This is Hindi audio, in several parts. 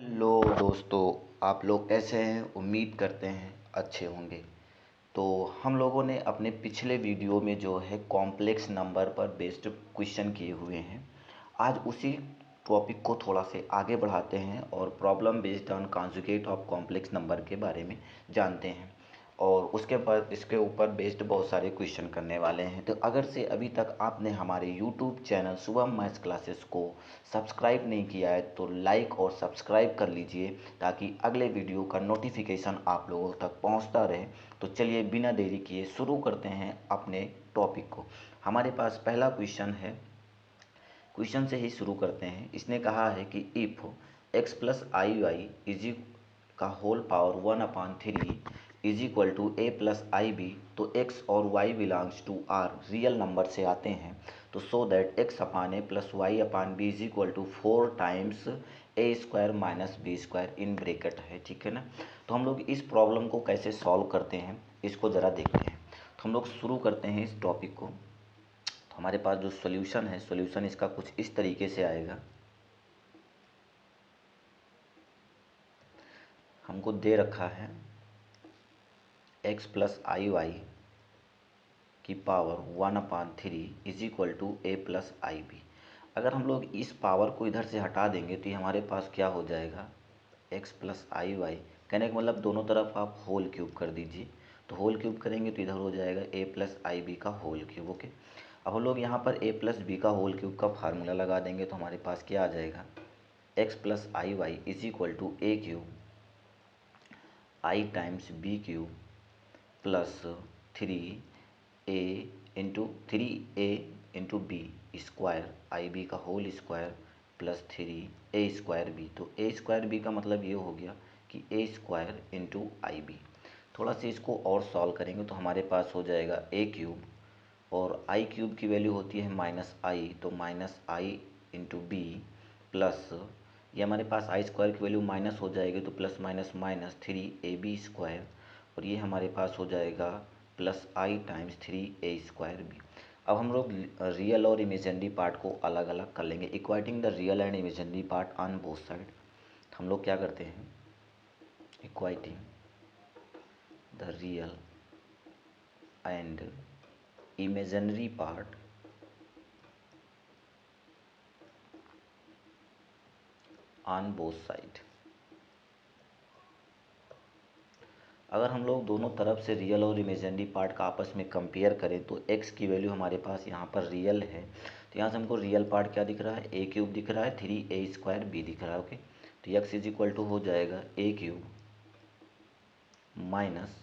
हेलो दोस्तों, आप लोग कैसे हैं? उम्मीद करते हैं अच्छे होंगे। तो हम लोगों ने अपने पिछले वीडियो में जो है कॉम्प्लेक्स नंबर पर बेस्ड क्वेश्चन किए हुए हैं। आज उसी टॉपिक को थोड़ा से आगे बढ़ाते हैं और problem based on conjugate of complex number के बारे में जानते हैं और उसके बाद इसके ऊपर बेस्ड बहुत सारे क्वेश्चन करने वाले हैं। तो अगर से अभी तक आपने हमारे YouTube channel Shubham maths classes को सब्सक्राइब नहीं किया है तो लाइक और सब्सक्राइब कर लीजिए ताकि अगले वीडियो का नोटिफिकेशन आप लोगों तक पहुंचता रहे। तो चलिए बिना देरी किए शुरू करते हैं अपने टॉपिक को। हमारे पास पहला क्वेश्चन है, क्वेश्चन से ही शुरू करते हैं। इसने कहा है कि if x plus i y is का whole power 1/3 is equal to a plus i b, तो एक्स और y belongs to R real number से आते हैं। तो so that x upon a plus y upon b is equal to 4 times a square minus b square in bracket है। ठीक है ना। तो हम लोग इस प्रॉब्लम को कैसे सॉल्व करते हैं इसको ज़रा देखते हैं। तो हम लोग शुरू करते हैं इस टॉपिक को। तो हमारे पास जो सॉल्यूशन है, सॉल्यूशन इसका कुछ इस तरीके से आएगा। हमको दे रखा है एक्स प्लस आई वाई की power 1/3 is equal to a plus i b. अगर हम लोग इस पावर को इधर से हटा देंगे तो ये हमारे पास क्या हो जाएगा, एक्स प्लस आई वाई। कहने का मतलब दोनों तरफ आप होल क्यूब कर दीजिए। तो होल क्यूब करेंगे तो इधर हो जाएगा ए प्लस आई बी का होल क्यूब। ओके, अब हम लोग यहाँ पर ए प्लस बी का होल क्यूब का फार्मूला लगा देंगे तो हमारे पास क्या आ जाएगा, x plus i y is equal to a cube i times b cube plus 3a square i b का होल स्क्वायर प्लस 3a²b। तो a²b का मतलब ये हो गया कि a square into i b. थोड़ा सा इसको और सॉल्व करेंगे तो हमारे पास हो जाएगा a क्यूब और आई क्यूब की वैल्यू होती है माइनस आई, तो minus i into B plus ये हमारे पास आई स्क्वायर की वैल्यू माइनस हो जाएगी तो प्लस माइनस माइनस 3ab² और ये हमारे पास हो जाएगा प्लस आई टाइम्स 3a²b। अब हम लोग रियल और इमेजिनरी पार्ट को अलग अलग कर लेंगे। Equating the real and imaginary part on both side. हम लोग क्या करते हैं, equating the real and imaginary part on both side. अगर हम लोग दोनों तरफ से रियल और इमेजिनरी पार्ट का आपस में कंपेयर करें तो x की वैल्यू हमारे पास यहाँ पर रियल है, तो यहाँ से हमको रियल पार्ट क्या दिख रहा है, a क्यूब दिख रहा है, 3a² दिख रहा है। ओके, तो x इज इक्वल टू हो जाएगा a cube minus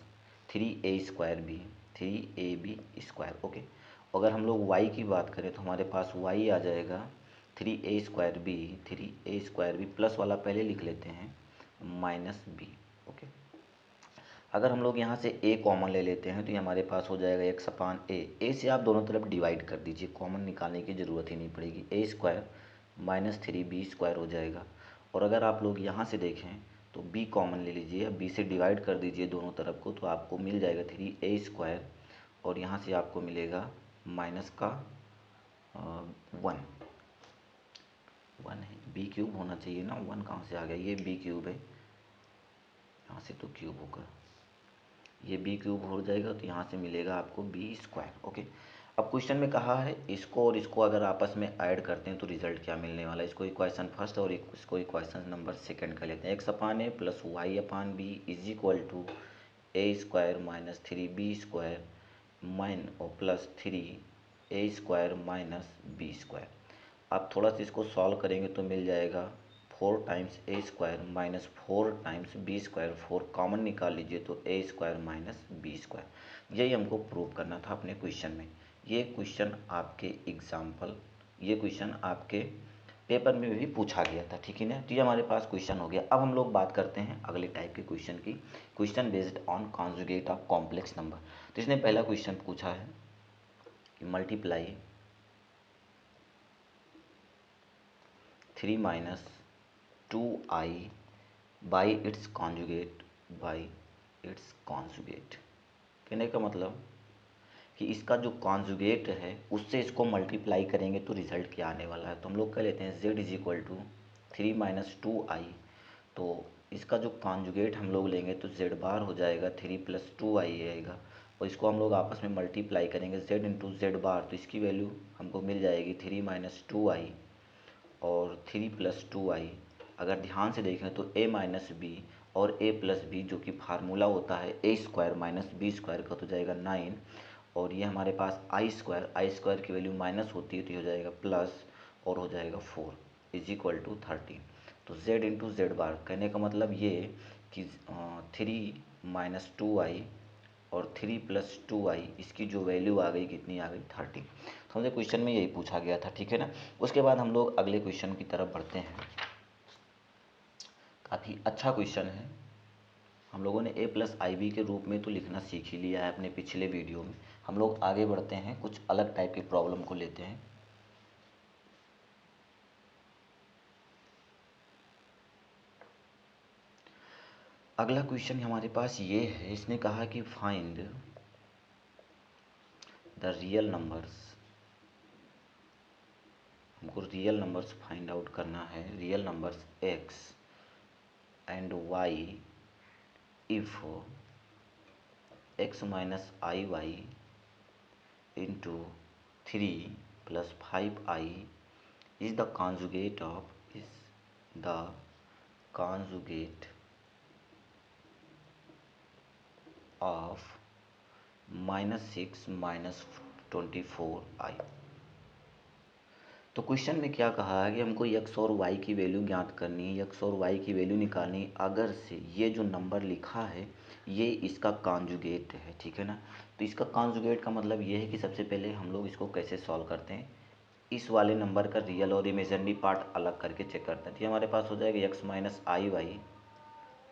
3a²b 3ab²। Okay, अगर हम लोग y की बात करें तो हमारे पास y आ जाएगा 3a²b प्लस वाला पहले लिख लेते हैं माइनस b। ओके, अगर हम लोग यहाँ से a कॉमन ले लेते हैं तो ये हमारे पास हो जाएगा एक्स अपान ए से आप दोनों तरफ डिवाइड कर दीजिए, कॉमन निकालने की ज़रूरत ही नहीं पड़ेगी। a² माइनस 3b² हो जाएगा। और अगर आप लोग यहाँ से देखें तो b कॉमन ले लीजिए, b से डिवाइड कर दीजिए दोनों तरफ को तो आपको मिल जाएगा 3a² और यहाँ से आपको मिलेगा माइनस का 1 है, b क्यूब होना चाहिए ना, 1 कहाँ से आ गया, ये b क्यूब है, यहाँ से तो क्यूब होगा, ये b क्यूब हो जाएगा तो यहाँ से मिलेगा आपको b²। ओके, अब क्वेश्चन में कहा है इसको और इसको अगर आपस में ऐड करते हैं तो रिजल्ट क्या मिलने वाला है। इसको इक्वेशन फर्स्ट और इसको इक्वेशन नंबर सेकंड का लेते हैं। X upon a plus y upon b is equal to a² minus 3b² माइन और प्लस 3a² माइनस b²। आप थोड़ा सा इसको सॉल्व करेंगे तो मिल जाएगा 4 times a² minus 4 times b²। 4 common निकाल लीजिए तो a² माइनस b²। यही हमको प्रूव करना था अपने क्वेश्चन में। ये क्वेश्चन आपके पेपर में भी पूछा गया था, ठीक है ना। तो ये हमारे पास क्वेश्चन हो गया। अब हम लोग बात करते हैं अगले टाइप के क्वेश्चन की, question based on conjugate of complex number. तो इसने पहला क्वेश्चन पूछा है कि multiply 3 minus 2i by its conjugate. कहने का मतलब कि इसका जो कॉन्जुगेट है उससे इसको मल्टीप्लाई करेंगे तो रिजल्ट क्या आने वाला है। तो हम लोग कह लेते हैं z is equal to 3 minus 2i। तो इसका जो कॉन्जुगेट हम लोग लेंगे तो z बार हो जाएगा 3 + 2i आएगा, और इसको हम लोग आपस में मल्टीप्लाई करेंगे z इंटू जेड बार, तो इसकी वैल्यू हमको मिल जाएगी 3 - 2i और 3 + 2i। अगर ध्यान से देखें तो a - b और a+b जो कि फार्मूला होता है a² - b² का, तो जाएगा 9, और ये हमारे पास i² की वैल्यू माइनस होती है तो ये हो जाएगा प्लस और हो जाएगा 4 = 13। तो z इंटू जेड बार कहने का मतलब ये कि 3 - 2i और 3 + 2i, इसकी जो वैल्यू आ गई कितनी आ गई 13। तो हमसे क्वेश्चन में यही पूछा गया था, ठीक है ना। उसके बाद हम लोग अगले क्वेश्चन की तरफ बढ़ते हैं। काफ़ी अच्छा क्वेश्चन है। हम लोगों ने a+ib के रूप में तो लिखना सीख ही लिया है अपने पिछले वीडियो में। हम लोग आगे बढ़ते हैं, कुछ अलग टाइप की प्रॉब्लम को लेते हैं। अगला क्वेश्चन हमारे पास ये है, इसने कहा कि फाइंड द रियल नंबर्स। हमको रियल नंबर्स फाइंड आउट करना है, real numbers x and y if x - iy into 3 + 5i is the conjugate of -6 - 24i। तो क्वेश्चन में क्या कहा है कि हमको x और y की वैल्यू ज्ञात करनी है, x और y की वैल्यू निकालनी है अगर से ये जो नंबर लिखा है ये इसका कॉन्जुगेट है, ठीक है ना। तो इसका कॉन्जुगेट का मतलब ये है कि सबसे पहले हम लोग इसको कैसे सॉल्व करते हैं, इस वाले नंबर का रियल और इमेजिनरी पार्ट अलग करके चेक करते हैं। तो ये हमारे पास हो जाएगा x - iy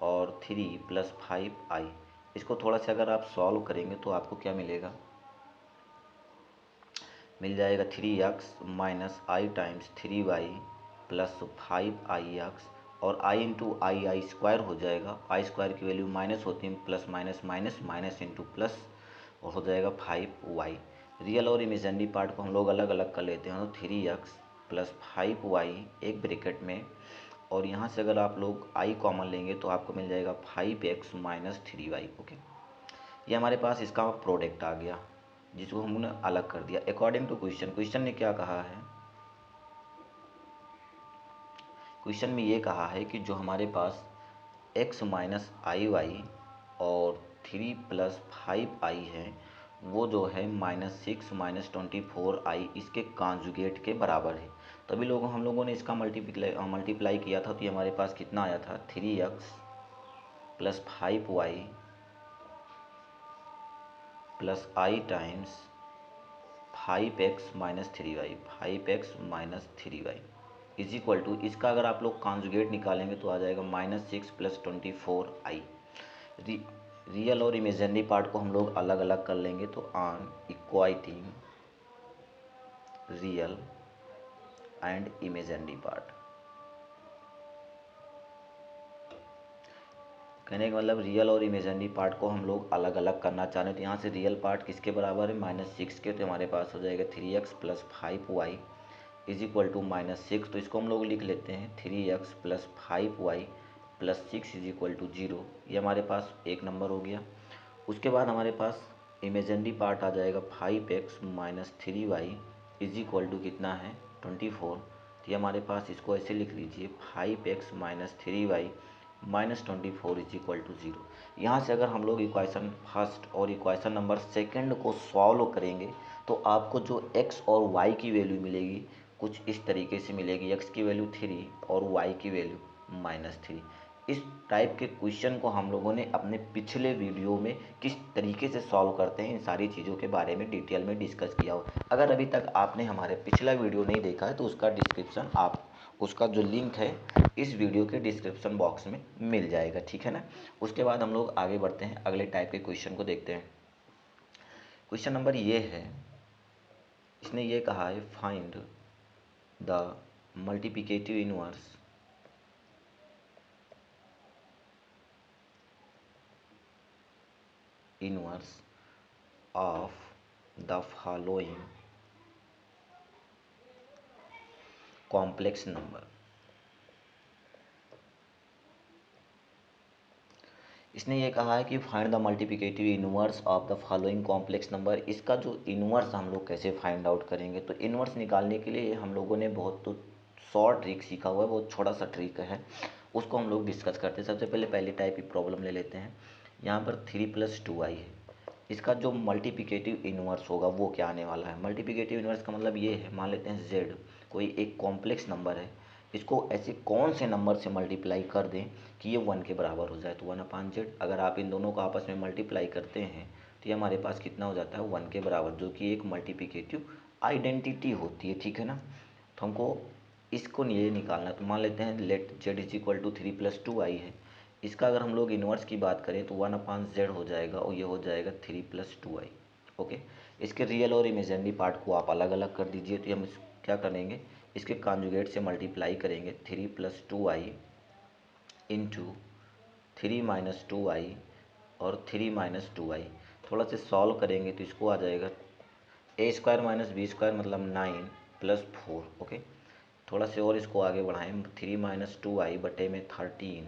और 3 + 5i। इसको थोड़ा सा अगर आप सॉल्व करेंगे तो आपको क्या मिलेगा, मिल जाएगा 3x - i times 3y + 5ix, और i इंटू आई स्क्वायर हो जाएगा। i² की वैल्यू माइनस होती है, plus minus minus minus into plus, और हो जाएगा 5y। रियल और इमेजिनरी पार्ट को हम लोग अलग अलग कर लेते हैं, तो 3x + 5y एक ब्रैकेट में, और यहाँ से अगर आप लोग i कॉमन लेंगे तो आपको मिल जाएगा 5x - 3y। ओके, ये हमारे पास इसका प्रोडक्ट आ गया जिसको हमने अलग कर दिया अकॉर्डिंग टू क्वेश्चन ने क्या कहा है, क्वेश्चन में ये कहा है कि जो हमारे पास x - iy और 3 + 5i है वो जो है -6 - 24i इसके कॉन्जुगेट के बराबर है। तभी हम लोगों ने इसका मल्टीप्लाई किया था, तो ये हमारे पास कितना आया था 3x + 5y + i times 5x - 3y is equal to, इसका अगर आप लोग कॉन्जुगेट निकालेंगे तो आ जाएगा -6 + 24i। रियल और इमेजिनरी पार्ट को हम लोग अलग अलग कर लेंगे, तो on equating real and imaginary part, कहने का मतलब रियल और इमेजिनरी पार्ट को हम लोग अलग अलग करना चाह रहे हैं। तो यहाँ से रियल पार्ट किसके बराबर है -6 के, तो हमारे पास हो जाएगा 3x + 5y is equal to -6। तो इसको हम लोग लिख लेते हैं 3x + 5y + 6 is equal to 0। ये हमारे पास एक नंबर हो गया। उसके बाद हमारे पास इमेजिनरी पार्ट आ जाएगा 5x - 3y is equal to कितना है 24। तो ये हमारे पास, इसको ऐसे लिख लीजिए 5x - 3y -24 is equal to 0। यहाँ से अगर हम लोग इक्वेशन फर्स्ट और इक्वेशन नंबर सेकंड को सॉल्व करेंगे तो आपको जो x और y की वैल्यू मिलेगी कुछ इस तरीके से मिलेगी, x की वैल्यू 3 और y की वैल्यू -3। इस टाइप के क्वेश्चन को हम लोगों ने अपने पिछले वीडियो में किस तरीके से सॉल्व करते हैं इन सारी चीज़ों के बारे में डिटेल में डिस्कस किया हो। अगर अभी तक आपने हमारे पिछला वीडियो नहीं देखा है तो उसका जो लिंक है इस वीडियो के डिस्क्रिप्शन बॉक्स में मिल जाएगा, ठीक है ना। उसके बाद हम लोग आगे बढ़ते हैं, अगले टाइप के क्वेश्चन को देखते हैं। क्वेश्चन नंबर ये है, इसने ये कहा है find the multiplicative inverse of the following complex number. इसने ये कहा है कि find the multiplicative inverse of the following complex number. इसका जो इनवर्स हम लोग कैसे फाइंड आउट करेंगे, तो इनवर्स निकालने के लिए हम लोगों ने बहुत तो शॉर्ट ट्रिक सीखा हुआ है, बहुत छोटा सा ट्रिक है, उसको हम लोग डिस्कस करते हैं। सबसे पहले पहली टाइप की प्रॉब्लम ले लेते हैं। यहाँ पर 3+2i है, इसका जो मल्टीप्लिकेटिव इनवर्स होगा वो क्या आने वाला है। मल्टीप्लिकेटिव इनवर्स का मतलब ये है, मान लेते हैं z कोई एक कॉम्प्लेक्स नंबर है, इसको ऐसे कौन से नंबर से मल्टीप्लाई कर दें कि ये 1 के बराबर हो जाए, तो 1/z। अगर आप इन दोनों को आपस में मल्टीप्लाई करते हैं तो ये हमारे पास कितना हो जाता है, 1 के बराबर, जो कि एक मल्टीप्लिकेटिव आइडेंटिटी होती है, ठीक है ना। तो हमको इसको ये निकालना, तो मान लेते हैं let z is equal to 3+2i है। इसका अगर हम लोग इन्वर्स की बात करें तो 1/z हो जाएगा और ये हो जाएगा 3+2i। ओके, इसके रियल और इमेजिनरी पार्ट को आप अलग अलग कर दीजिए। तो हम क्या करेंगे, इसके कॉन्जुगेट से मल्टीप्लाई करेंगे, 3+2i इंटू 3-2i और 3-2i। थोड़ा से सॉल्व करेंगे तो इसको आ जाएगा a² - b² मतलब 9+4। ओके, थोड़ा से और इसको आगे बढ़ाएं, 3-2i बटे में 13,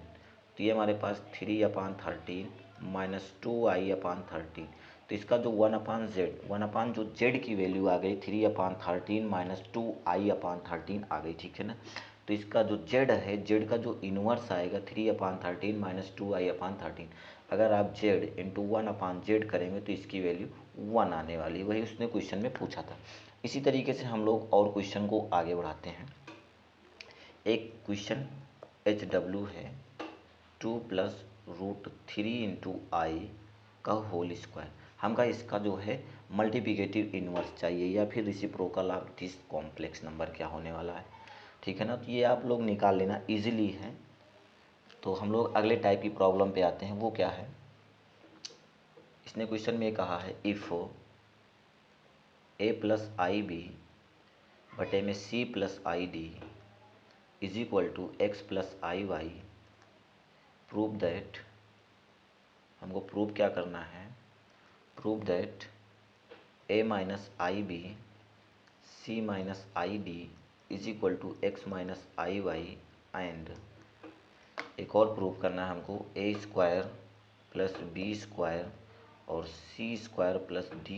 तो ये हमारे पास 3/13 -2i/13। तो इसका जो 1/z जो z की वैल्यू आ गई 3/13 -2i/13 आ गई, ठीक है ना। तो इसका जो z है, z का जो इन्वर्स आएगा 3/13 -2i/13। अगर आप z इंटू 1/z करेंगे तो इसकी वैल्यू 1 आने वाली है, वही उसने क्वेश्चन में पूछा था। इसी तरीके से हम लोग और क्वेश्चन को आगे बढ़ाते हैं। एक क्वेश्चन HW है 2+√3 × i का होल स्क्वायर। हमका इसका जो है मल्टीप्लिकेटिव इनवर्स चाहिए या फिर reciprocal of this complex number क्या होने वाला है, ठीक है ना। तो ये आप लोग निकाल लेना, इजीली है। तो हम लोग अगले टाइप की प्रॉब्लम पे आते हैं, वो क्या है। इसने क्वेश्चन में कहा है इफ़ a+ib बटे में c+id is equal to x+iy, prove that, हमको प्रूव क्या करना है, prove that a-ib c-id is equal to x-iy and एक और प्रूव करना है हमको a² + b² और c² + d²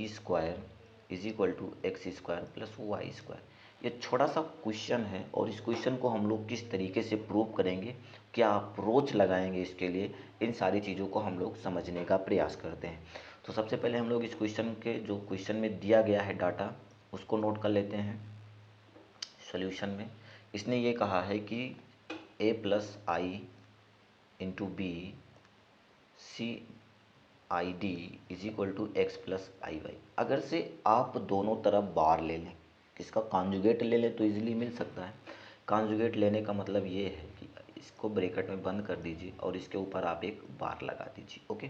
is equal to x² + y²। ये छोटा सा क्वेश्चन है और इस क्वेश्चन को हम लोग किस तरीके से प्रूव करेंगे, क्या अप्रोच लगाएंगे इसके लिए, इन सारी चीज़ों को हम लोग समझने का प्रयास करते हैं। तो सबसे पहले हम लोग इस क्वेश्चन के जो क्वेश्चन में दिया गया है डाटा उसको नोट कर लेते हैं। सॉल्यूशन में इसने ये कहा है कि a+i into b c/id is equal to x+iy। अगर से आप दोनों तरफ बार ले लें, इसका कॉन्जुगेट ले लें तो इजीली मिल सकता है। कॉन्जुगेट लेने का मतलब ये है कि इसको ब्रैकेट में बंद कर दीजिए और इसके ऊपर आप एक बार लगा दीजिए। ओके,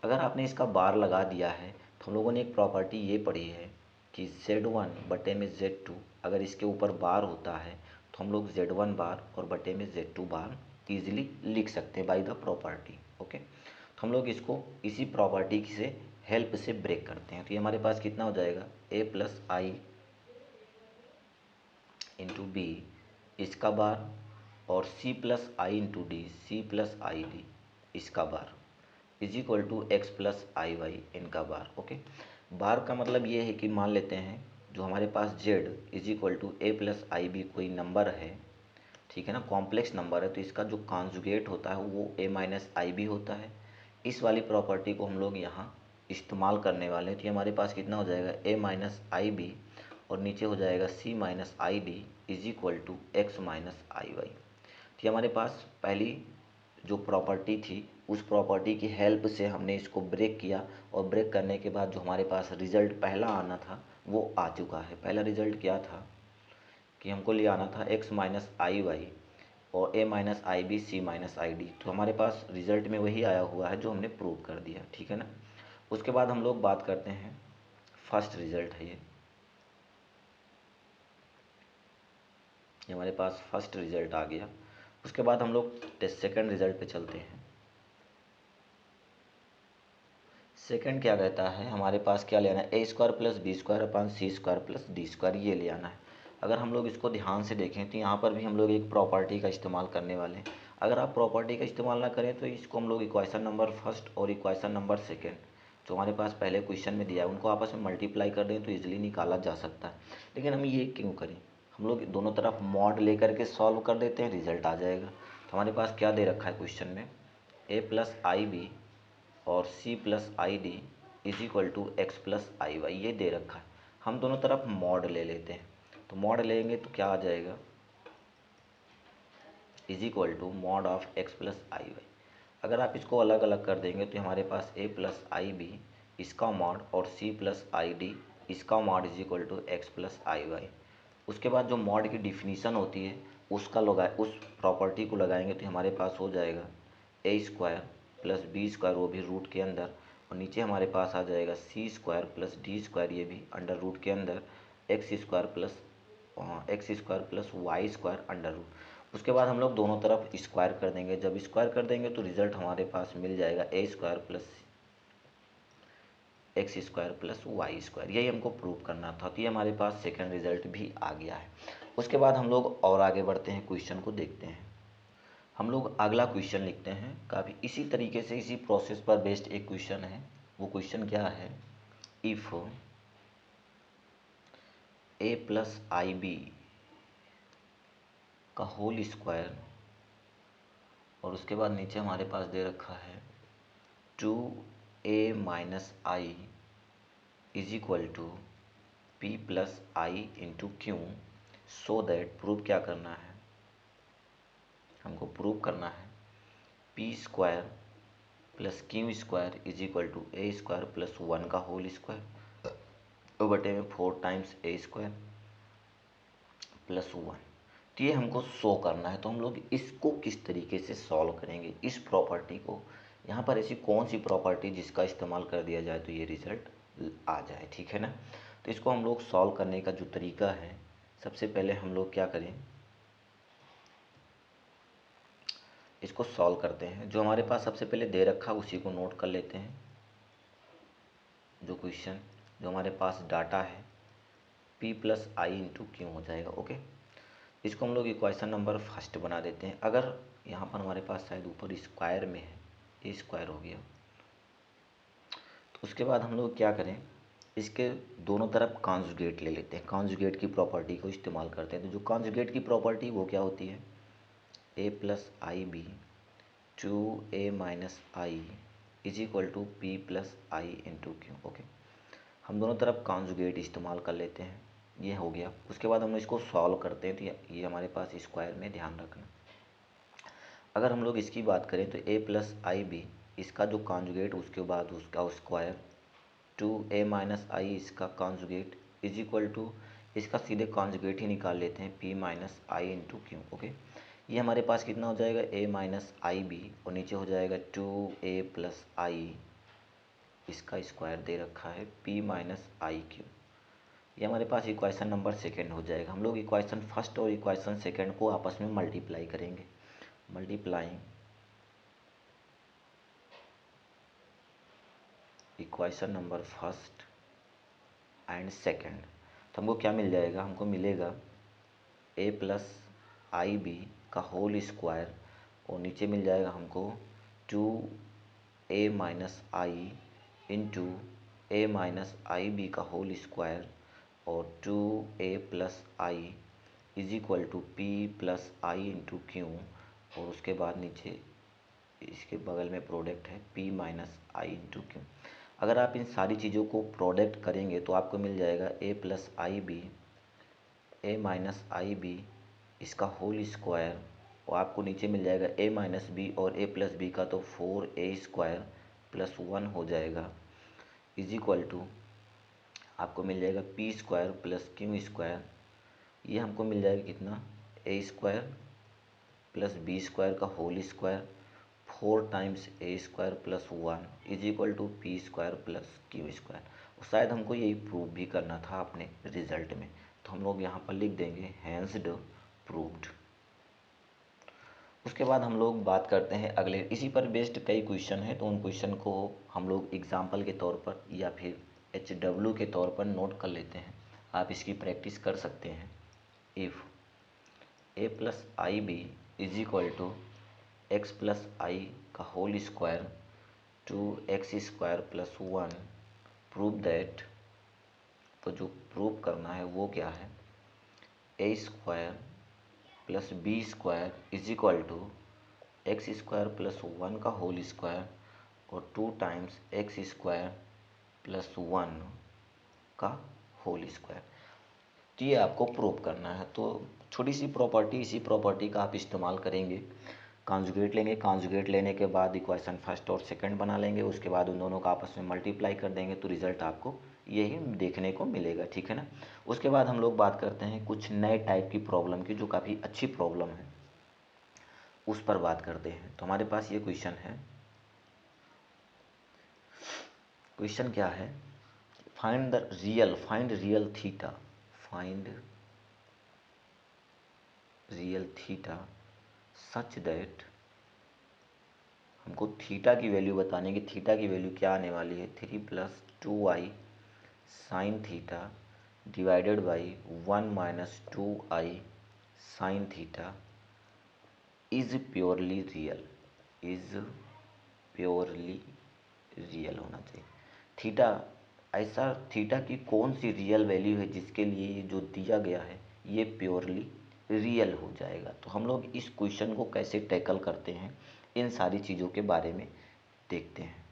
अगर आपने इसका बार लगा दिया है तो हम लोगों ने एक प्रॉपर्टी ये पढ़ी है कि z1 बटे में z2 अगर इसके ऊपर बार होता है तो हम लोग z1 बार और बटे में z2 बार ईजिली लिख सकते हैं बाय द प्रॉपर्टी। ओके, तो हम लोग इसको इसी प्रॉपर्टी से हेल्प से ब्रेक करते हैं। तो ये हमारे पास कितना हो जाएगा, a+i इंटू बी इसका बार और c+i इंटू डी c+id इसका बार इज इक्वल टू x+iy इनका बार। ओके, बार का मतलब ये है कि मान लेते हैं जो हमारे पास z is equal to a+ib कोई नंबर है, ठीक है ना, कॉम्प्लेक्स नंबर है, तो इसका जो कॉन्जुगेट होता है वो a-ib होता है। इस वाली प्रॉपर्टी को हम लोग यहाँ इस्तेमाल करने वाले हैं। तो ये हमारे पास कितना हो जाएगा, a-ib और नीचे हो जाएगा c-id is equal to x-iy। तो ये हमारे पास पहली जो प्रॉपर्टी थी उस प्रॉपर्टी की हेल्प से हमने इसको ब्रेक किया और ब्रेक करने के बाद जो हमारे पास रिज़ल्ट पहला आना था वो आ चुका है। पहला रिज़ल्ट क्या था कि हमको ले आना था x-iy और a-ib c-id। तो हमारे पास रिज़ल्ट में वही आया हुआ है जो हमने प्रूव कर दिया, ठीक है ना। उसके बाद हम लोग बात करते हैं, फर्स्ट रिज़ल्ट है ये हमारे पास फर्स्ट रिज़ल्ट आ गया। उसके बाद हम लोग सेकंड रिज़ल्ट पे चलते हैं। सेकंड क्या कहता है, हमारे पास क्या लेना है, a² + b² / c² + d² ये ले आना है। अगर हम लोग इसको ध्यान से देखें तो यहाँ पर भी हम लोग एक प्रॉपर्टी का इस्तेमाल करने वाले हैं। अगर आप प्रॉपर्टी का इस्तेमाल ना करें तो इसको हम लोग इक्वेशन नंबर फर्स्ट और इक्वेशन नंबर सेकेंड जो हमारे पास पहले क्वेश्चन में दिया है उनको आपस में मल्टीप्लाई कर दें तो इजीली निकाला जा सकता है। लेकिन हम ये क्यों करें, हम लोग दोनों तरफ मॉड लेकर के सॉल्व कर देते हैं, रिजल्ट आ जाएगा। तो हमारे पास क्या दे रखा है क्वेश्चन में, a प्लस आई बी और c plus i d is equal to x plus i y, ये दे रखा है। हम दोनों तरफ मॉड ले लेते हैं, तो मॉड लेंगे तो क्या आ जाएगा, is equal to mod of x plus i y. अगर आप इसको अलग अलग कर देंगे तो हमारे पास a प्लस आई बी इसका मॉड और c प्लस आई डी इसका mod is equal to x plus i y. उसके बाद जो मॉड की डिफिनीशन होती है उस प्रॉपर्टी को लगाएंगे तो हमारे पास हो जाएगा a square plus b square, वो भी रूट के अंदर, और नीचे हमारे पास आ जाएगा c square plus d square, ये भी अंडर रूट के अंदर, x square plus y square under root. उसके बाद हम लोग दोनों तरफ स्क्वायर कर देंगे, जब स्क्वायर कर देंगे तो रिजल्ट हमारे पास मिल जाएगा a square plus x square plus y square. यही हमको प्रूव करना था, तो ये हमारे पास सेकंड रिजल्ट भी आ गया है। उसके बाद हम लोग और आगे बढ़ते हैं, क्वेश्चन को देखते हैं। हम लोग अगला क्वेश्चन लिखते हैं, काफ़ी इसी तरीके से इसी प्रोसेस पर बेस्ड एक क्वेश्चन है। वो क्वेश्चन क्या है, if a plus i b का होल स्क्वायर और उसके बाद नीचे हमारे पास दे रखा है 2a minus i is equal to p plus i into q, so that prove क्या करना है, हमको प्रूव करना है p square plus q square is equal to a square plus 1 का होल स्क्वायर बटे में 4 टाइम्स ए स्क्वायर प्लस 1। तो ये हमको शो करना है। तो हम लोग इसको किस तरीके से सॉल्व करेंगे, इस प्रॉपर्टी को, यहाँ पर ऐसी कौन सी प्रॉपर्टी जिसका इस्तेमाल कर दिया जाए तो ये रिजल्ट आ जाए, ठीक है ना। तो इसको हम लोग सॉल्व करने का जो तरीका है, सबसे पहले हम लोग क्या करें, इसको सॉल्व करते हैं। जो हमारे पास सबसे पहले दे रखा उसी को नोट कर लेते हैं। जो क्वेश्चन जो हमारे पास डाटा है p plus i into Q हो जाएगा, ओके। इसको हम लोग इक्वेशन नंबर फर्स्ट बना देते हैं। अगर यहाँ पर हमारे पास शायद ऊपर स्क्वायर में है, ए स्क्वायर हो गया, तो उसके बाद हम लोग क्या करें, इसके दोनों तरफ कॉन्जुगेट ले लेते हैं, कॉन्जुगेट की प्रॉपर्टी को इस्तेमाल करते हैं। तो जो कॉन्जुगेट की प्रॉपर्टी वो क्या होती है, a plus i b 2a minus i is equal to p plus i into q, okay. हम दोनों तरफ कॉन्जुगेट इस्तेमाल कर लेते हैं, ये हो गया। उसके बाद हम इसको सॉल्व करते हैं, तो ये हमारे पास स्क्वायर में ध्यान रखना। अगर हम लोग इसकी बात करें तो a प्लस आई बी इसका जो कॉन्जुगेट उसके बाद उसका स्क्वायर 2a माइनस आई इसका कॉन्जुगेट इज इक्वल टू, इसका सीधे कॉन्जुगेट ही निकाल लेते हैं p minus i into q, okay. ये हमारे पास कितना हो जाएगा, a माइनस आई बी और नीचे हो जाएगा 2a प्लस आई, इसका स्क्वायर दे रखा है p माइनस आई क्यू। ये हमारे पास इक्वेशन नंबर सेकेंड हो जाएगा। हम लोग इक्वेशन फर्स्ट और इक्वेशन सेकेंड को आपस में मल्टीप्लाई करेंगे, multiplying equation number first and second. तो हमको क्या मिल जाएगा, हमको मिलेगा a प्लस आई बी का होल स्क्वायर और नीचे मिल जाएगा हमको 2a minus i into a minus i b का होल स्क्वायर और 2a plus i is equal to p plus i into q, और उसके बाद नीचे इसके बगल में प्रोडक्ट है p minus i into Q. अगर आप इन सारी चीज़ों को प्रोडक्ट करेंगे तो आपको मिल जाएगा a plus i b, a minus i b इसका होल स्क्वायर, और आपको नीचे मिल जाएगा a माइनस बी और a प्लस बी का, तो 4a स्क्वायर प्लस 1 हो जाएगा इज इक्वल टू आपको मिल जाएगा p square plus q square. ये हमको मिल जाएगा कितना, a square plus b square का whole square 4 times a square plus 1 is equal to p square plus q square. और शायद हमको यही प्रूव भी करना था अपने रिजल्ट में, तो हम लोग यहाँ पर लिख देंगे हैंस्ड प्रूव्ड। उसके बाद हम लोग बात करते हैं अगले, इसी पर बेस्ड कई क्वेश्चन हैं, तो उन क्वेश्चन को हम लोग एग्जाम्पल के तौर पर या फिर HW के तौर पर नोट कर लेते हैं। आप इसकी प्रैक्टिस कर सकते हैं। If a plus i b is equal to x plus i का whole square two x square plus one prove that, तो जो प्रूव करना है वो क्या है, a square plus b square is equal to x square plus one का होल स्क्वायर और 2 times x square plus one का होल स्क्वायर। तो ये आपको प्रूव करना है। तो छोटी सी प्रॉपर्टी, इसी प्रॉपर्टी का आप इस्तेमाल करेंगे, कॉन्जुगेट लेंगे, कॉन्जुगेट लेने के बाद इक्वेशन फर्स्ट और सेकंड बना लेंगे, उसके बाद उन दोनों का आपस में मल्टीप्लाई कर देंगे तो रिजल्ट आपको यही देखने को मिलेगा, ठीक है ना। उसके बाद हम लोग बात करते हैं कुछ नए टाइप की प्रॉब्लम की, जो काफ़ी अच्छी प्रॉब्लम है, उस पर बात करते हैं। तो हमारे पास ये क्वेश्चन है, क्वेश्चन क्या है, find real theta, find real theta such that, हमको थीटा की वैल्यू बताने की, थीटा की वैल्यू क्या आने वाली है, 3+2i sine theta divided by 1 - 2i sign theta is purely real, is purely real होना चाहिए। थीटा, ऐसा थीटा की कौन सी रियल वैल्यू है जिसके लिए ये जो दिया गया है ये प्योरली रियल हो जाएगा। तो हम लोग इस क्वेश्चन को कैसे टैकल करते हैं, इन सारी चीज़ों के बारे में देखते हैं।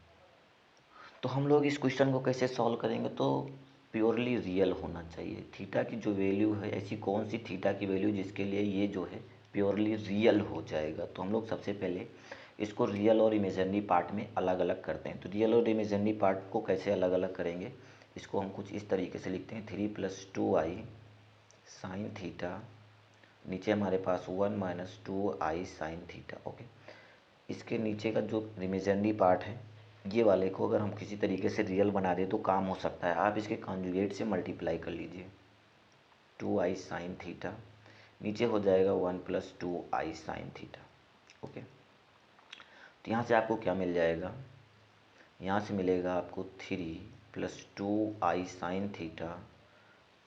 तो हम लोग इस क्वेश्चन को कैसे सॉल्व करेंगे, तो प्योरली रियल होना चाहिए। थीटा की जो वैल्यू है, ऐसी कौन सी थीटा की वैल्यू जिसके लिए ये जो है प्योरली रियल हो जाएगा। तो हम लोग सबसे पहले इसको रियल और इमेजिनरी पार्ट में अलग अलग करते हैं। तो रियल और इमेजिनरी पार्ट को कैसे अलग अलग करेंगे, इसको हम कुछ इस तरीके से लिखते हैं, 3+2i साइन थीटा, नीचे हमारे पास 1 - 2i साइन थीटा। ओके, इसके नीचे का जो इमेजिनरी पार्ट है, ये वाले को अगर हम किसी तरीके से रियल बना दें तो काम हो सकता है। आप इसके कॉन्जुगेट से मल्टीप्लाई कर लीजिए, 2i साइन थीटा, नीचे हो जाएगा 1+2i साइन थीटा। ओके, तो यहाँ से आपको क्या मिल जाएगा, यहाँ से मिलेगा आपको 3+2i साइन थीटा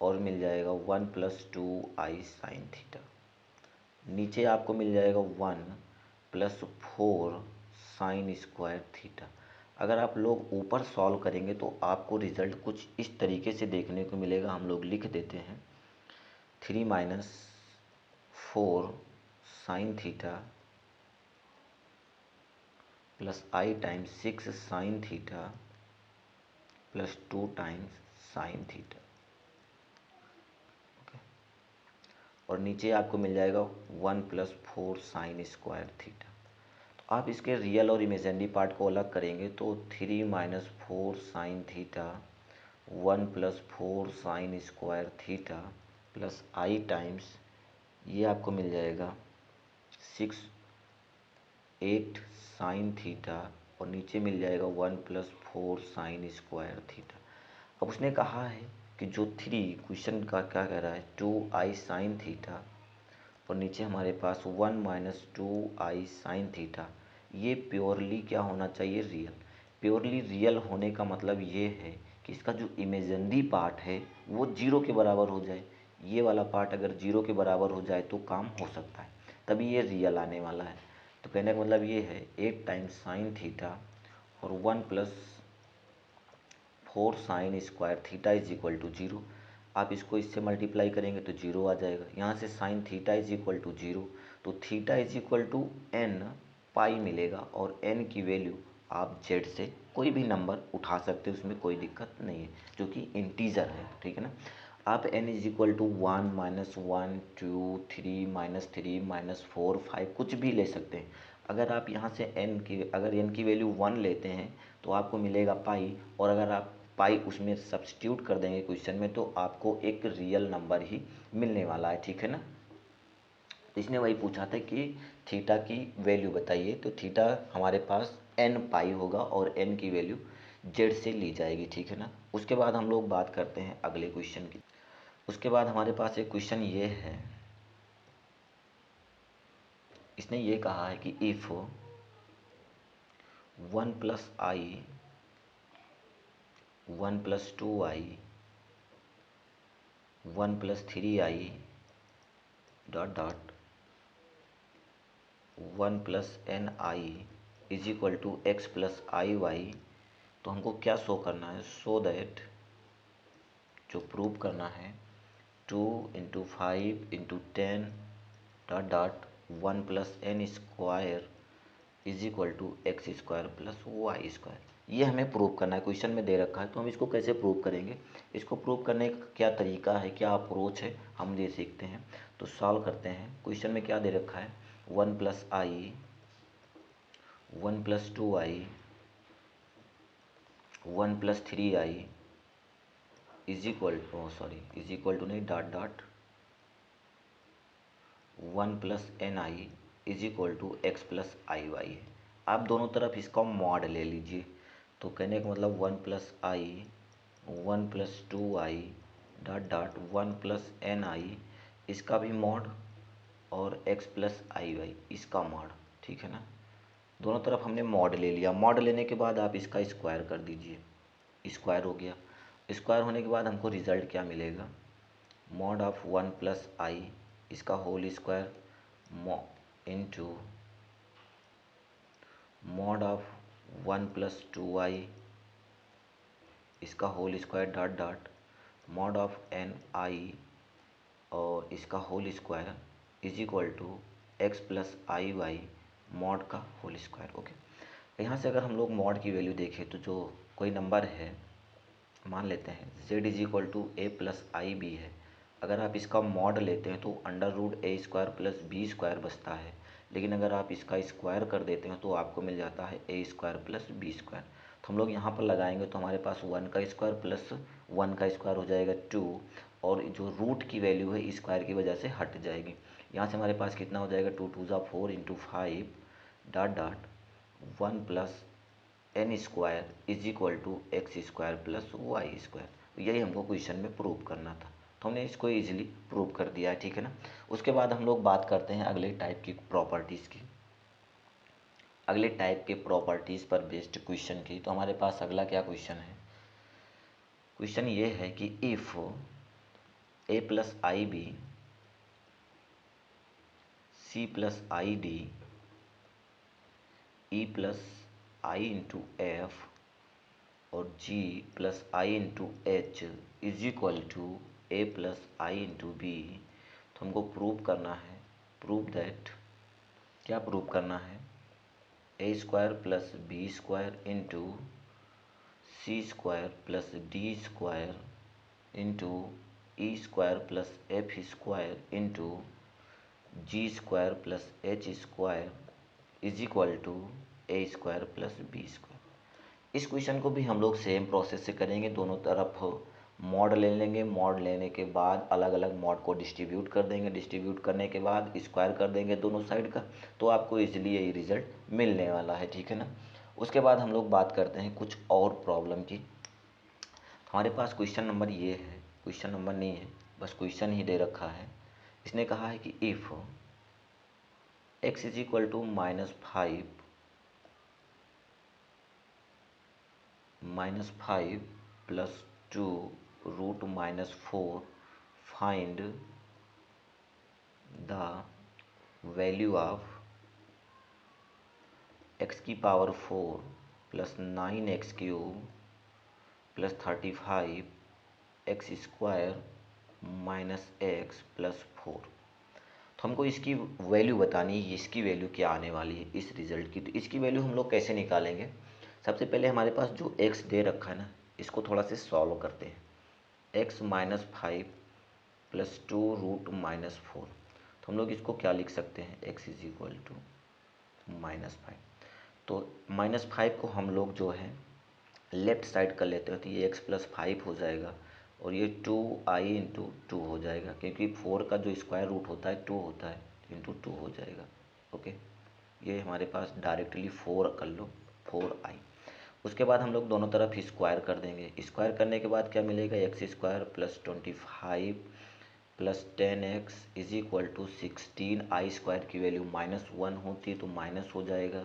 और मिल जाएगा 1+2i साइन थीटा, नीचे आपको मिल जाएगा 1+4 साइन स्क्वायर थीटा। अगर आप लोग ऊपर सॉल्व करेंगे तो आपको रिजल्ट कुछ इस तरीके से देखने को मिलेगा। हम लोग लिख देते हैं 3-4 sine theta plus i times 6 sine theta plus 2 times sign theta. और नीचे आपको मिल जाएगा 1+4 साइन स्क्वायर थीटा। तो आप इसके रियल और इमेजिनरी पार्ट को अलग करेंगे तो 3-4 sine theta 1+4 sine square theta plus i times, ये आपको मिल जाएगा 6-8 साइन थीटा और नीचे मिल जाएगा 1+4 साइन स्क्वायर थीटा। अब उसने कहा है कि जो क्वेश्चन का क्या कह रहा है, 2i साइन थीटा और नीचे हमारे पास 1 - 2i साइन थीटा, ये प्योरली क्या होना चाहिए, रियल। प्योरली रियल होने का मतलब ये है कि इसका जो इमेजिनरी पार्ट है वो 0 के बराबर हो जाए। ये वाला पार्ट अगर 0 के बराबर हो जाए तो काम हो सकता है, तभी ये रियल आने वाला है। तो कहने का मतलब ये है 8 टाइम्स साइन थीटा और 1+4 sine square theta is equal to 0। आप इसको इससे मल्टीप्लाई करेंगे तो 0 आ जाएगा। यहाँ से sine theta is equal to 0, तो theta is equal to n pi मिलेगा और n की वैल्यू आप z से कोई भी नंबर उठा सकते हैं, उसमें कोई दिक्कत नहीं है, जो कि इंटीजर है, ठीक है ना। आप n इज इक्वल टू 1 - 1 2 3 -3 -4 5 कुछ भी ले सकते हैं। अगर आप यहाँ से अगर n की वैल्यू 1 लेते हैं तो आपको मिलेगा पाई, और अगर आप पाई उसमें सब्स्टिट्यूट कर देंगे क्वेश्चन में तो आपको एक रियल नंबर ही मिलने वाला है, ठीक है ना। इसने वही पूछा था कि थीटा की वैल्यू बताइए, तो थीटा हमारे पास n पाई होगा और n की वैल्यू z से ली जाएगी, ठीक है ना। उसके बाद हम लोग बात करते हैं अगले क्वेश्चन की। उसके बाद हमारे पास एक क्वेश्चन ये है, इसने ये कहा है कि if 1+i 1+2i 1+3i dot dot one plus n i is equal to x plus i y, तो हमको क्या शो करना है, सो दैट जो प्रूव करना है 2 × 5 × 10 dot dot 1 + n² is equal to x² plus y²। ये हमें प्रूव करना है, क्वेश्चन में दे रखा है, तो हम इसको कैसे प्रूव करेंगे, इसको प्रूव करने का क्या तरीका है, क्या अप्रोच है, हम ये सीखते हैं। तो सॉल्व करते हैं। क्वेश्चन में क्या दे रखा है, 1 + i 1 + 2i 1 + 3i is equal to नहीं dot dot 1 + ni is equal to x plus i y है। आप दोनों तरफ इसका मॉड ले लीजिए, तो कहने का मतलब 1 + i 1 + 2i dot dot 1 + ni इसका भी मॉड और x प्लस आई वाई इसका मॉड, ठीक है ना। दोनों तरफ हमने मॉड ले लिया। मॉड लेने के बाद आप इसका स्क्वायर कर दीजिए, स्क्वायर हो गया। स्क्वायर होने के बाद हमको रिजल्ट क्या मिलेगा, मॉड ऑफ 1 + i इसका whole square into mod of 1 + 2i इसका whole square dot dot mod of n i और इसका whole square is equal to x plus i y mod का होल स्क्वायर। ओके, यहाँ से अगर हम लोग मॉड की वैल्यू देखें तो जो कोई नंबर है, मान लेते हैं z is equal to a plus i b है, अगर आप इसका मॉड लेते हैं तो √a² प्लस b² बचता है, लेकिन अगर आप इसका स्क्वायर कर देते हैं तो आपको मिल जाता है a² प्लस b²। तो हम लोग यहाँ पर लगाएंगे तो हमारे पास 1 का स्क्वायर प्लस 1 का स्क्वायर हो जाएगा 2, और जो रूट की वैल्यू है स्क्वायर की वजह से हट जाएगी। यहाँ से हमारे पास कितना हो जाएगा, 2 × 2 = 4 × 5 dot dot 1 + n² is equal to x² plus y²। यही हमको क्वेश्चन में प्रूव करना था, तो हमने इसको इजीली प्रूव कर दिया है, ठीक है ना। उसके बाद हम लोग बात करते हैं अगले टाइप की प्रॉपर्टीज़ की, अगले टाइप के प्रॉपर्टीज़ पर बेस्ड क्वेश्चन की। तो हमारे पास अगला क्या क्वेश्चन है, क्वेश्चन ये है कि if a + ib c + id e + i × f और g + i × h is equal to a + i × b। तो हमको प्रूव करना है, प्रूव दैट, क्या प्रूव करना है, a² plus b² into c² plus d² into e² plus f² into g² plus h² is equal to a² plus b²। इस क्वेश्चन को भी हम लोग सेम प्रोसेस से करेंगे, दोनों तरफ मॉड ले लेंगे, मॉड लेने के बाद अलग अलग मॉड को डिस्ट्रीब्यूट कर देंगे, डिस्ट्रीब्यूट करने के बाद स्क्वायर कर देंगे दोनों साइड का, तो आपको इजीली यही रिजल्ट मिलने वाला है, ठीक है ना। उसके बाद हम लोग बात करते हैं कुछ और प्रॉब्लम की। हमारे पास क्वेश्चन नंबर ये है, क्वेश्चन नंबर नहीं है, बस क्वेश्चन ही दे रखा है। इसने कहा है कि if x is equal to -5 + 2 √-4 find the value of x⁴ plus 9x³ plus 35 x² minus x plus 4। तो हमको इसकी वैल्यू बतानी है, इसकी वैल्यू क्या आने वाली है इस रिज़ल्ट की। तो इसकी वैल्यू हम लोग कैसे निकालेंगे, सबसे पहले हमारे पास जो x दे रखा है ना, इसको थोड़ा से सॉल्व करते हैं। x - 5 प्लस 2 √-4, तो हम लोग इसको क्या लिख सकते हैं, x इज इक्वल टू -5। तो -5 को हम लोग जो है लेफ्ट साइड कर लेते हैं, तो ये x + 5 हो जाएगा और ये 2i × 2 हो जाएगा, क्योंकि 4 का जो स्क्वायर रूट होता है 2 होता है, इंटू 2 हो जाएगा। ओके, ये हमारे पास डायरेक्टली 4 कर लो, 4i। उसके बाद हम लोग दोनों तरफ स्क्वायर कर देंगे। स्क्वायर करने के बाद क्या मिलेगा, x² plus 25 plus 10x is equal to 16। i² की वैल्यू -1 होती है तो माइनस हो जाएगा,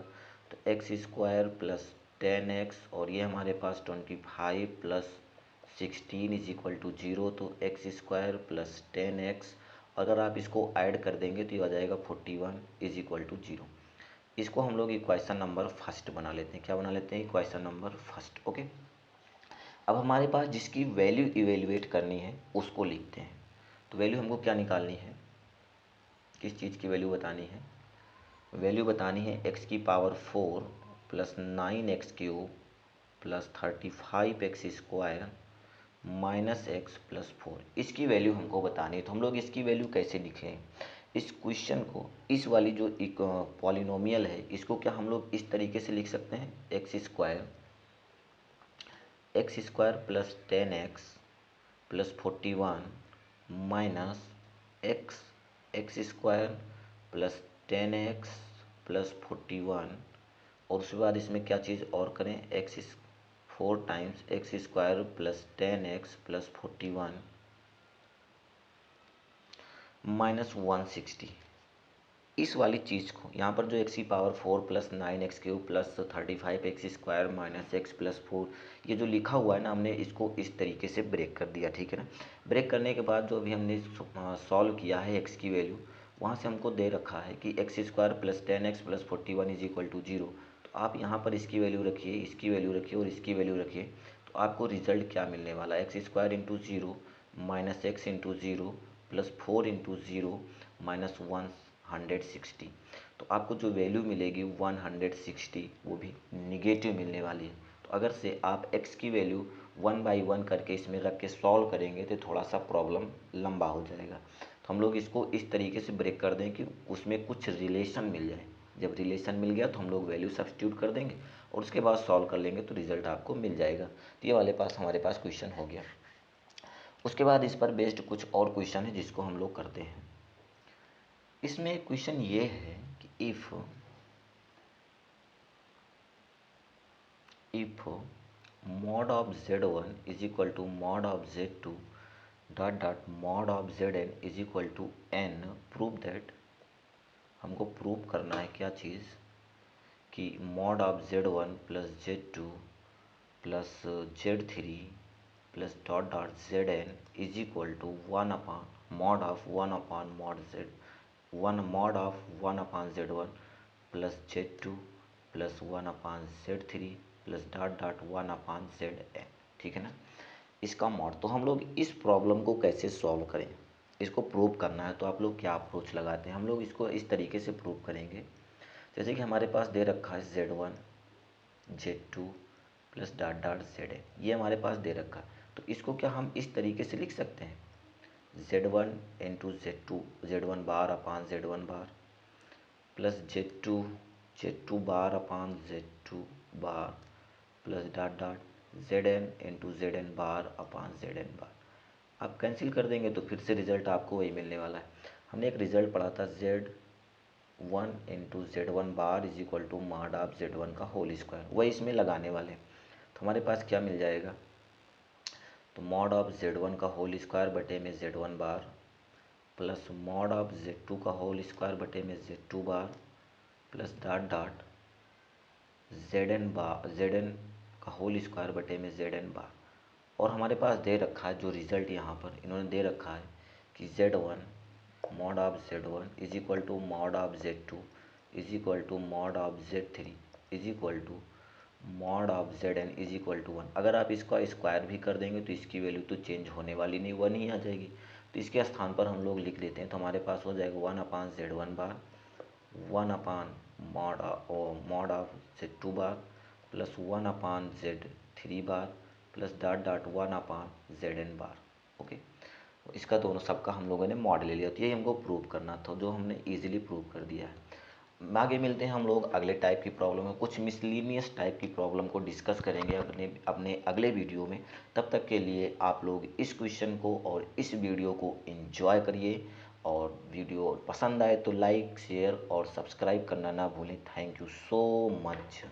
तो x² प्लस 10x और ये हमारे पास 25 प्लस 16 इज इक्वल टू 0, तो x² प्लस 10x, अगर आप इसको ऐड कर देंगे तो ये आ जाएगा 41 इज इक्वल टू 0। इसको हम लोग इक्वेशन नंबर फर्स्ट बना लेते हैं। क्या बना लेते हैं? Equation number first. ओके, अब हमारे पास जिसकी वैल्यू इवेल्युएट करनी है उसको लिखते हैं। तो वैल्यू हमको क्या निकालनी है? किस चीज़ की वैल्यू बतानी है? वैल्यू बतानी है x की power 4 plus 9x cube plus 35x square minus x plus 4। इसकी वैल्यू हमको बतानी है। तो हम लोग इसकी वैल्यू कैसे लिखें? इस क्वेश्चन को, इस वाली जो एक पॉलिनोमियल है, इसको क्या हम लोग इस तरीके से लिख सकते हैं? एक्स स्क्वायर प्लस 10x प्लस 41 minus x square plus 10x प्लस 41, और उसके बाद इसमें क्या चीज़ और करें? 4 times x square plus 10x प्लस 41 माइनस 160। इस वाली चीज़ को यहाँ पर जो एक्स की power 4 plus 9x cube plus 35x square minus x plus 4, ये जो लिखा हुआ है ना, हमने इसको इस तरीके से ब्रेक कर दिया। ठीक है ना? ब्रेक करने के बाद जो अभी हमने सॉल्व किया है एक्स की वैल्यू, वहाँ से हमको दे रखा है कि एक्स स्क्वायर प्लस 10x प्लस 41 इज इक्वल टू 0। तो आप यहाँ पर इसकी वैल्यू रखिए, इसकी वैल्यू रखिए और इसकी वैल्यू रखिए, तो आपको रिजल्ट क्या मिलने वाला है? X square into 0 minus x into 0 plus 4 into 0 minus 160। तो आपको जो वैल्यू मिलेगी 160, वो भी निगेटिव मिलने वाली है। तो अगर से आप x की वैल्यू 1 बाई 1 करके इसमें रख के सॉल्व करेंगे तो थोड़ा सा प्रॉब्लम लंबा हो जाएगा। तो हम लोग इसको इस तरीके से ब्रेक कर दें कि उसमें कुछ रिलेशन मिल जाए। जब रिलेशन मिल गया तो हम लोग वैल्यू सब्स्टिट्यूट कर देंगे और उसके बाद सॉल्व कर लेंगे तो रिजल्ट आपको मिल जाएगा। तो ये वाले पास हमारे पास क्वेश्चन हो गया। उसके बाद इस पर बेस्ड कुछ और क्वेश्चन है जिसको हम लोग करते हैं। इसमें क्वेश्चन ये है कि if mod of z1 is equal to mod of z2 dot mod of zn is equal to n, prove that. हमको प्रूव करना है क्या चीज़? कि mod of z1 plus z2 plus z3 plus dot zn is equal to 1 upon mod of 1 upon mod z 1 mod of 1 upon z1 plus z2 plus 1 upon z3 plus dot 1 upon zn। ठीक है ना? इसका मॉड। तो हम लोग इस प्रॉब्लम को कैसे सॉल्व करें? इसको प्रूव करना है तो आप लोग क्या अप्रोच लगाते हैं? हम लोग इसको इस तरीके से प्रूव करेंगे, जैसे कि हमारे पास दे रखा है z1 z2 plus dot zn, ये हमारे पास दे रखा। तो इसको क्या हम इस तरीके से लिख सकते हैं? z1 into z1 bar upon z1 bar plus z2 bar upon z2 bar plus dot zn into zn bar upon zn bar. आप कैंसिल कर देंगे तो फिर से रिजल्ट आपको वही मिलने वाला है। हमने एक रिजल्ट पढ़ा था z1 into z1 bar is equal to mod of z1 का होल स्क्वायर, वही इसमें लगाने वाले। तो हमारे पास क्या मिल जाएगा? तो मॉड ऑफ z1 का होल स्क्वायर बटे में z1 bar plus mod of z2 का होल स्क्वायर बटे में z2 bar plus dot zn का होल स्क्वायर बटे में zn बार। और हमारे पास दे रखा है जो रिज़ल्ट यहाँ पर इन्होंने दे रखा है कि z1 mod of z1 is equal to mod of z2 is equal to mod of z3 is equal to mod of zn is equal to 1। अगर आप इसका स्क्वायर भी कर देंगे तो इसकी वैल्यू तो चेंज होने वाली नहीं, 1 ही आ जाएगी। तो इसके स्थान पर हम लोग लिख देते हैं, तो हमारे पास हो जाएगा 1 upon z1 bar 1 upon mod of z2 bar plus 1 upon z3 bar plus dot 1 upon zn bar. Okay, इसका दोनों सबका हम लोगों ने मॉड ले लिया। तो यही हमको प्रूव करना था, जो हमने इजीली प्रूव कर दिया है। आगे मिलते हैं हम लोग अगले टाइप की प्रॉब्लम में, कुछ मिसलिनियस टाइप की प्रॉब्लम को डिस्कस करेंगे अपने अगले वीडियो में। तब तक के लिए आप लोग इस क्वेश्चन को और इस वीडियो को एंजॉय करिए, और वीडियो पसंद आए तो लाइक शेयर और सब्सक्राइब करना ना भूलें। Thank you so much.